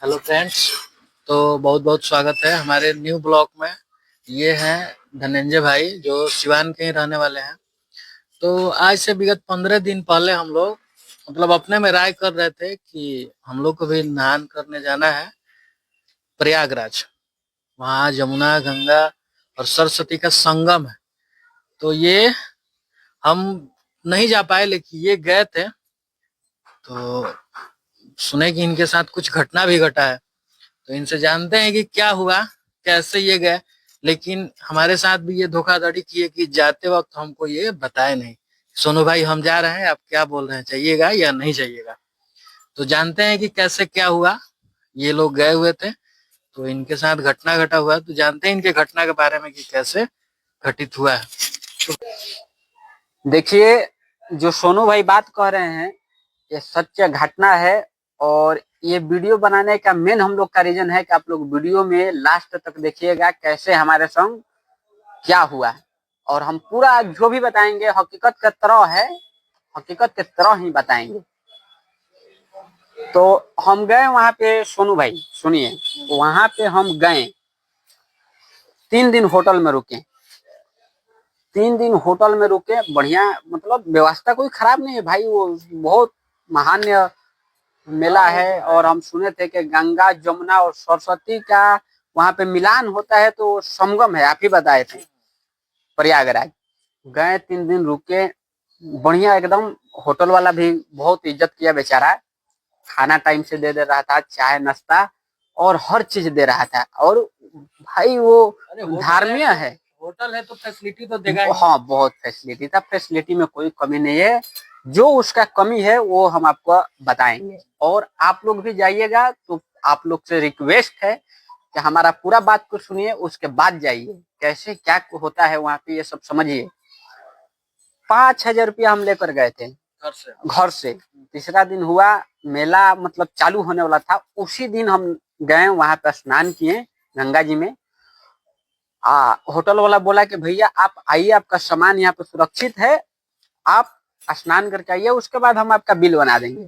Hello friends. तो बहुत बहुत स्वागत है हमारे न्यू ब्लॉग में। ये हैं धनंजय भाई जो सिवान के ही रहने वाले हैं। तो आज से विगत 15 दिन पहले हम लोग मतलब अपने में राय कर रहे थे कि हम लोग को भी नहान करने जाना है प्रयागराज। वहाँ जमुना गंगा और सरस्वती का संगम है। तो ये हम नहीं जा पाए, लेकिन ये गए थे। तो सुने कि इनके साथ कुछ घटना भी घटा है, तो इनसे जानते हैं कि क्या हुआ, कैसे ये गए। लेकिन हमारे साथ भी ये धोखाधड़ी किए कि जाते वक्त हमको ये बताए नहीं। सोनू भाई हम जा रहे हैं, आप क्या बोल रहे हैं, चाहिएगा या नहीं चाहिएगा। तो जानते हैं कि कैसे क्या हुआ। ये लोग गए हुए थे, तो इनके साथ घटना घटा हुआ, तो जानते हैं इनके घटना के बारे में कि कैसे घटित हुआ है। देखिए, जो सोनू भाई बात कह रहे हैं ये सत्य घटना है। और ये वीडियो बनाने का मेन हम लोग का रीजन है कि आप लोग वीडियो में लास्ट तक देखिएगा कैसे हमारे संग क्या हुआ है। और हम पूरा जो भी बताएंगे हकीकत के तरह है, हकीकत के तरह ही बताएंगे। तो हम गए वहां पे, सोनू भाई सुनिए, वहां पे हम गए, 3 दिन होटल में रुके। 3 दिन होटल में रुके, बढ़िया मतलब व्यवस्था कोई खराब नहीं है भाई। वो बहुत महान्य मेला है। और हम सुने थे कि गंगा जमुना और सरस्वती का वहां पे मिलान होता है, तो संगम है, आप ही बताए थे। प्रयागराज गए, 3 दिन रुके, बढ़िया एकदम। होटल वाला भी बहुत इज्जत किया बेचारा, खाना टाइम से दे रहा था, चाय नाश्ता और हर चीज दे रहा था। और भाई वो धार्मिक है, होटल है तो फैसिलिटी तो देगा ही। हाँ बहुत फैसिलिटी था, फैसिलिटी में कोई कमी नहीं है। जो उसका कमी है वो हम आपको बताएंगे। और आप लोग भी जाइएगा तो आप लोग से रिक्वेस्ट है कि हमारा पूरा बात को सुनिए, उसके बाद जाइए, कैसे क्या होता है वहां पे ये सब समझिए। 5,000 रुपया हम लेकर गए थे घर से। तीसरा दिन हुआ, मेला मतलब चालू होने वाला था, उसी दिन हम गए वहां पे, स्नान किए गंगा जी में। होटल वाला बोला कि भैया आप आइए, आपका सामान यहाँ पे सुरक्षित है, आप स्नान करके आइए, उसके बाद हम आपका बिल बना देंगे।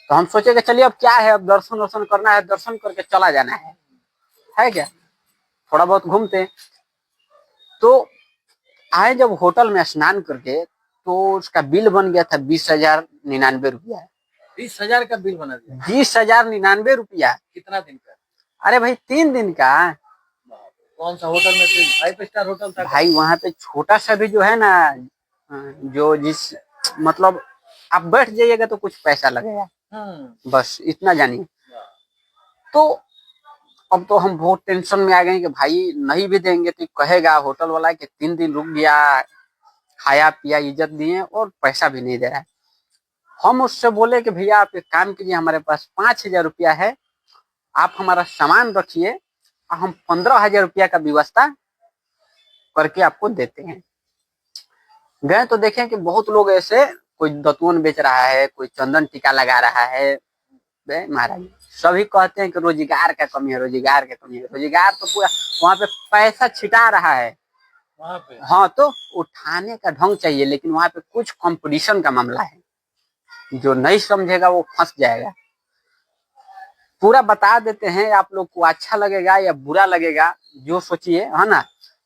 तो हम सोचे कि चलिए अब क्या है, अब दर्शन वर्शन करना है, दर्शन करके चला जाना है क्या, थोड़ा बहुत घूमते। तो आए जब होटल में स्नान करके, तो उसका बिल बन गया था 20,099 रुपया। 20,000 का बिल बना दिया? 20,099 रुपया। कितना दिन का? अरे भाई 3 दिन का। कौन सा होटल में थे? 5 स्टार होटल था भाई वहां पे छोटा सा भी जो है ना, जो जिस मतलब आप बैठ जाइएगा तो कुछ पैसा लगेगा, बस इतना जानिए। तो अब तो हम बहुत टेंशन में आ गए कि भाई नहीं भी देंगे तो कहेगा होटल वाला कि 3 दिन रुक गया, खाया पिया इज्जत दिए और पैसा भी नहीं दे रहा है। हम उससे बोले कि भैया आप एक काम कीजिए, हमारे पास 5,000 रुपया है, आप हमारा सामान रखिए, हम 15,000 रुपया का व्यवस्था करके आपको देते हैं। गए तो देखें कि बहुत लोग ऐसे, कोई दतुअन बेच रहा है, कोई चंदन टीका लगा रहा है। महाराज सभी कहते हैं कि रोजगार का कमी है, रोजगार का कमी है। रोजगार तो पूरा वहां पे पैसा छिटा रहा है वहां पे। हाँ, तो उठाने का ढंग चाहिए, लेकिन वहां पे कुछ कंपटीशन का मामला है, जो नहीं समझेगा वो फंस जाएगा। पूरा बता देते हैं, आप लोग को अच्छा लगेगा या बुरा लगेगा जो सोचिए, है ना।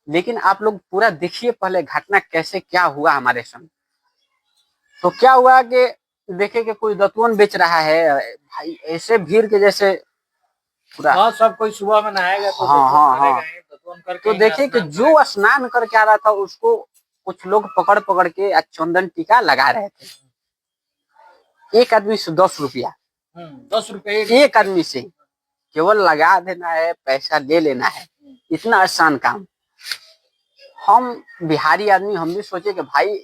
लेकिन आप लोग पूरा देखिए पहले घटना कैसे क्या हुआ हमारे संग। तो क्या हुआ कि देखे कि कोई दतुअन बेच रहा है भाई, ऐसे भीड़ के जैसे पूरा। हाँ, सब कोई सुबह में नहाएगा तो हाँ हाँ हाँ। दतवन करके तो ही ना देखिए कि स्नान जो करेगा। स्नान करके आ रहा था उसको कुछ लोग पकड़ पकड़ के चंदन टीका लगा रहे थे। एक आदमी से 10 रुपया, 10 रुपए एक आदमी से केवल लगा देना है, पैसा ले लेना है, इतना आसान काम। हम बिहारी आदमी, हम भी सोचे कि भाई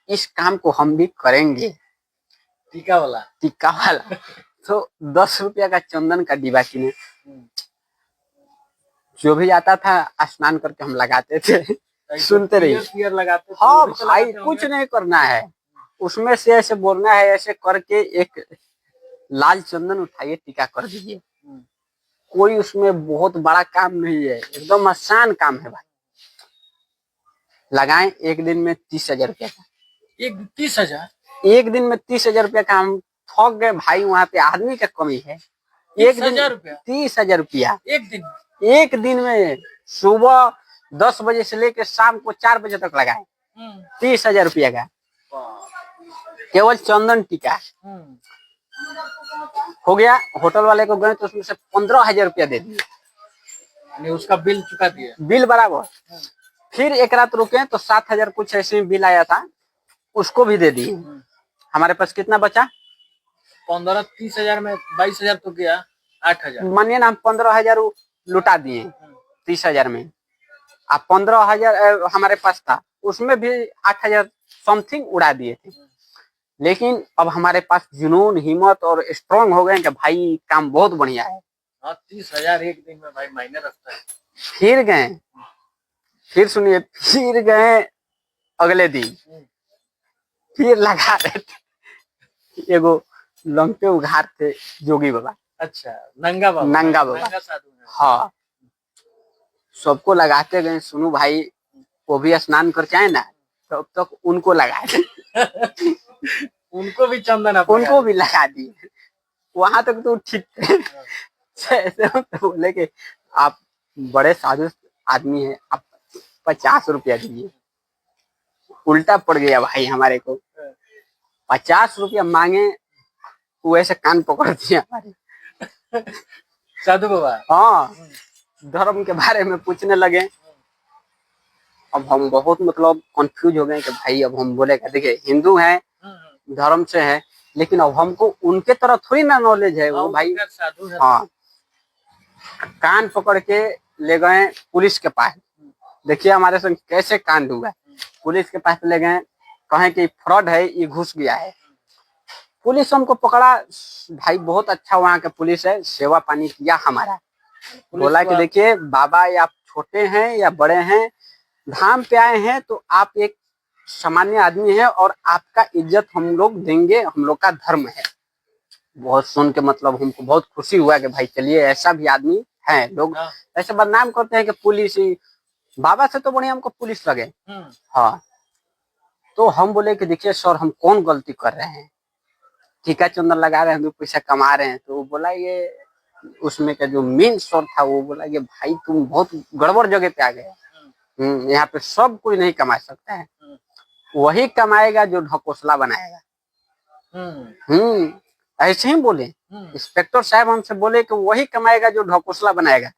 इस काम को हम भी करेंगे, टीका वाला। टीका वाला। तो 10 रुपया का चंदन का डिब्बा किने, जो भी आता था स्नान करके हम लगाते थे। सुनते रहिए। लगाते थे, हाँ भाई कुछ नहीं करना है, उसमें से ऐसे बोलना है, ऐसे करके एक लाल चंदन उठाइए, टीका कर दीजिए। कोई उसमें बहुत बड़ा काम नहीं है, एकदम आसान काम है भाई। लगाएं, एक दिन में 30,000 रुपया का। एक 30,000? एक दिन में 30,000 रुपया का हम थक गए भाई। वहां पे आदमी का कमी है, एक दिन 30,000 रुपया 30,000 रुपया एक दिन? एक दिन में। सुबह 10 बजे से लेकर शाम को 4 बजे तक लगाए। 30,000 रुपया का केवल चंदन टीका हो गया। होटल वाले को गए तो उसमें से 15,000 रुपया दे दिए, यानी उसका बिल चुका दिया। बिल बराबर। फिर एक रात रुके तो 7,000 कुछ ऐसे ही बिल आया था, उसको भी दे दिए। हमारे पास कितना बचा? 15 30,000 में 22,000 तो गया, 8,000। मानिए ना हम 15,000 लुटा दिए 30,000 में। अब 15,000 हमारे पास था, उसमें भी 8,000 समथिंग उड़ा दिए थे। लेकिन अब हमारे पास जुनून, हिम्मत और स्ट्रांग हो गए कि भाई काम बहुत बढ़िया है। हाँ, 30,000 एक दिन में भाई मायने रखता है। फिर गए, फिर सुनिए, फिर गए अगले दिन, फिर लगा रहे थे। एगो लंके उघार थे जोगी बाबा। अच्छा, नंगा बाबा। नंगा बाबा। नंगा साधु है। हाँ, सबको लगाते गए। सुनू भाई वो भी स्नान करके आए ना, तब तक उनको लगाए। उनको भी चंदन उनको भी लगा दिए। वहां तक तो ठीक थे। ऐसे तो बोले कि आप बड़े साधु आदमी हैं, आप 50 रुपया दीजिए। उल्टा पड़ गया भाई हमारे को। 50 रुपया मांगे, वो ऐसे कान पकड़ दिया हमारे। साधु बाबा। हाँ, धर्म के बारे में पूछने लगे। अब हम बहुत मतलब कंफ्यूज हो गए कि भाई अब हम बोले कि देखिए हिंदू हैं, धर्म से है, लेकिन अब हमको उनके तरह थोड़ी ना नॉलेज है। वो भाई साधु है। हाँ, कान पकड़ के ले गए पुलिस के पास। देखिए हमारे संग कैसे कांड हुआ। पुलिस के पास ले गए, कहें कि फ्रॉड है, ये घुस गया है। पुलिस हमको पकड़ा। भाई बहुत अच्छा वहाँ का पुलिस है, सेवा पानी किया हमारा। बोला कि देखिए बाबा, ये आप छोटे हैं या बड़े हैं, धाम पे आए हैं तो आप एक सामान्य आदमी है और आपका इज्जत हम लोग देंगे, हम लोग का धर्म है। बहुत सुन के मतलब हमको बहुत खुशी हुआ कि भाई चलिए ऐसा भी आदमी है। लोग ऐसे बदनाम करते हैं कि पुलिस ही, बाबा से तो बढ़िया हमको पुलिस लगे। हाँ, तो हम बोले कि देखिए सर, हम कौन गलती कर रहे हैं, टीका चंदन लगा रहे हैं, हम पैसा कमा रहे हैं। तो वो बोला, ये उसमें का जो मेन सर था वो बोला कि भाई तुम बहुत गड़बड़ जगह पे आ गए। यहाँ पे सब कोई नहीं कमा सकता है, वही कमाएगा जो ढकोसला बनाएगा। ऐसे ही बोले इंस्पेक्टर साहब हमसे, बोले कि वही कमाएगा जो ढकोसला बनाएगा।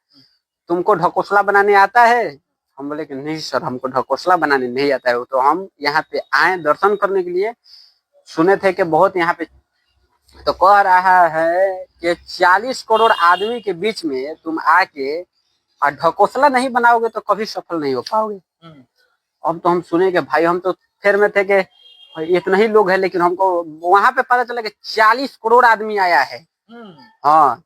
तुमको ढकोसला बनाने आता है? हम बोले कि नहीं सर, हमको ढकोसला बनाने नहीं आता है। तो हम यहाँ पे आए दर्शन करने के लिए, सुने थे कि बहुत यहाँ पे, तो कह रहा है कि 40 करोड़ आदमी के बीच में तुम आके और ढकोसला नहीं बनाओगे तो कभी सफल नहीं हो पाओगे। अब तो हम सुने कि भाई, हम तो फेर में थे कि इतना ही लोग है, लेकिन हमको वहां पे पता चला कि 40 करोड़ आदमी आया है। हाँ,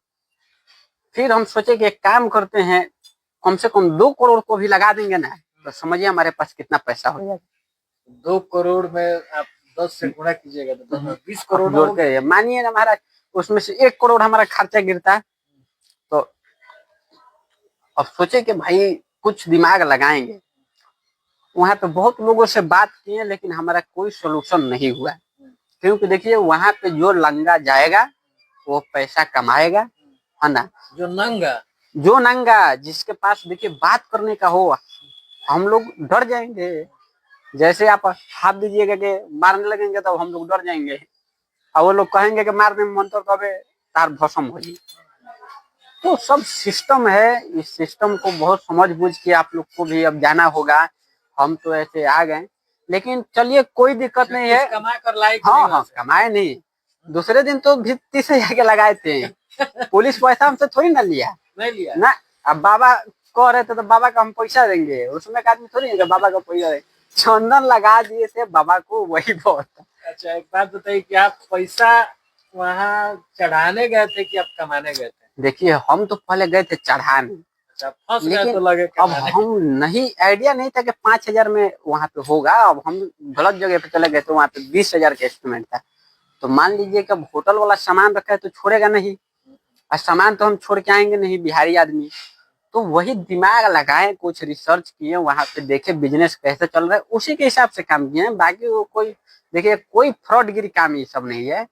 फिर हम सोचे कि एक काम करते हैं, कम से कम 2 करोड़ को भी लगा देंगे ना, तो समझिए हमारे पास कितना पैसा हो जाएगा। 2 करोड़ में आप 10 से गुणा कीजिएगा तो 20 करोड़ जोड़ते, मानिए ना हमारा उसमें से 1 करोड़ हमारा खर्चा गिरता। तो अब सोचे कि भाई कुछ दिमाग लगाएंगे। वहां पे बहुत लोगों से बात किए, लेकिन हमारा कोई सोल्यूशन नहीं हुआ। क्योंकि देखिए वहां पे जो लंगा जाएगा वो पैसा कमाएगा, है ना। जो नंगा जिसके पास देखिए बात करने का हो, हम लोग डर जाएंगे। जैसे आप हाथ दीजिएगा कि मारने लगेंगे तो हम लोग डर जाएंगे, और वो लोग कहेंगे कि मारने में मन तो कभी तार भस्म हो जाए। तो सब सिस्टम है, इस सिस्टम को बहुत समझ बूझ के आप लोग को भी अब जाना होगा। हम तो ऐसे आ गए, लेकिन चलिए कोई दिक्कत नहीं है। कमा कर लायक हाँ हाँ, कमाए नहीं। दूसरे दिन तो भी 30,000 के लगाए थे। पुलिस पैसा हमसे थोड़ी ना लिया, नहीं लिया ना। अब बाबा कह रहे थे तो बाबा का हम पैसा देंगे, उसमें एक आदमी थोड़ी है बाबा का पैसा देंगे। चंदन लगा दिए थे बाबा को, वही बहुत। अच्छा, एक बात बताइए कि आप पैसा वहाँ चढ़ाने गए थे कि आप कमाने गए थे? देखिए हम तो पहले गए थे चढ़ाने, लेकिन तो लगे अब हम नहीं, आइडिया नहीं था कि 5,000 में वहाँ पे होगा। अब हम गलत जगह पे चले गए तो वहाँ पे 20,000 का एस्टिमेट था। तो मान लीजिए कि अब होटल वाला सामान रखा है तो छोड़ेगा नहीं, और सामान तो हम छोड़ के आएंगे नहीं, बिहारी आदमी। तो वही दिमाग लगाए, कुछ रिसर्च किए, वहाँ पे देखे बिजनेस कैसे चल रहा है, उसी के हिसाब से काम किए। बाकी वो कोई देखिए कोई फ्रॉडगिरी काम ये सब नहीं है।